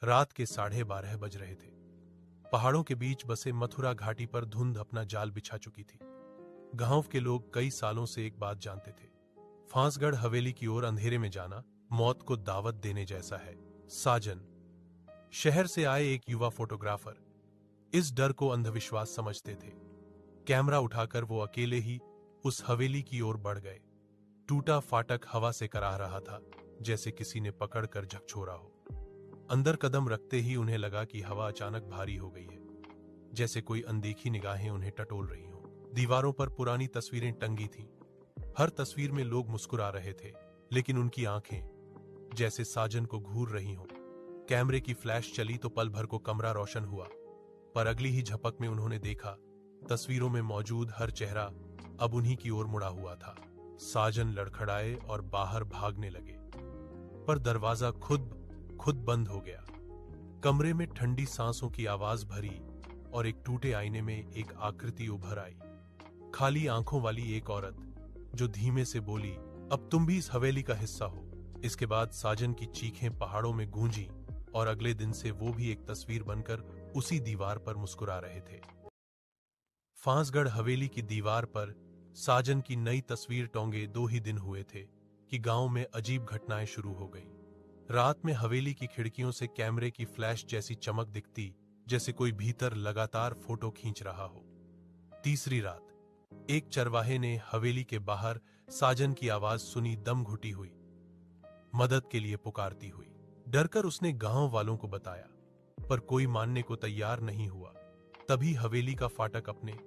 रात के 12:30 बज रहे थे। पहाड़ों के बीच बसे मथुरा घाटी पर धुंध अपना जाल बिछा चुकी थी। गांव के लोग कई सालों से एक बात जानते थे, फांसगढ़ हवेली की ओर अंधेरे में जाना मौत को दावत देने जैसा है। साजन, शहर से आए एक युवा फोटोग्राफर, इस डर को अंधविश्वास समझते थे। कैमरा उठाकर वो अकेले ही उस हवेली की ओर बढ़ गए। टूटा फाटक हवा से कराह रहा था, जैसे किसी ने पकड़कर झकझोरा हो। अंदर कदम रखते ही उन्हें लगा कि हवा अचानक भारी हो गई है, जैसे कोई अनदेखी निगाहें उन्हें टटोल रही हों। दीवारों पर पुरानी तस्वीरें टंगी थीं। हर तस्वीर में लोग मुस्कुरा रहे थे, लेकिन उनकी आंखें जैसे साजन को घूर रही हों। कैमरे की फ्लैश चली तो पल भर को कमरा रोशन हुआ, पर अगली ही झपक में उन्होंने देखा तस्वीरों में मौजूद हर चेहरा अब उन्हीं की ओर मुड़ा हुआ था। साजन लड़खड़ाए और बाहर भागने लगे, पर दरवाजा खुद बंद हो गया। कमरे में ठंडी सांसों की आवाज भरी और एक टूटे आईने में एक आकृति उभर आई। खाली आंखों वाली एक औरत जो धीमे से बोली, अब तुम भी इस हवेली का हिस्सा हो। इसके बाद साजन की चीखें पहाड़ों में गूंजी और अगले दिन से वो भी एक तस्वीर बनकर उसी दीवार पर मुस्कुरा रहे थे। फांसगढ़ हवेली की दीवार पर साजन की नई तस्वीर टोंगे 2 ही दिन हुए थे कि गांव में अजीब घटनाएं शुरू हो गईं। रात में हवेली की खिड़कियों से कैमरे की फ्लैश जैसी चमक दिखती, जैसे कोई भीतर लगातार फोटो खींच रहा हो। तीसरी रात एक चरवाहे ने हवेली के बाहर साजन की आवाज सुनी, दम घुटी हुई, मदद के लिए पुकारती हुई। डरकर उसने गांव वालों को बताया, पर कोई मानने को तैयार नहीं हुआ। तभी हवेली का फाटक अपने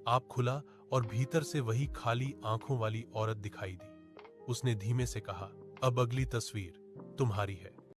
आप खुला और भीतर से वही खाली आंखों वाली औरत दिखाई दी। उसने धीमे से कहा, अब अगली तस्वीर तुम्हारी है।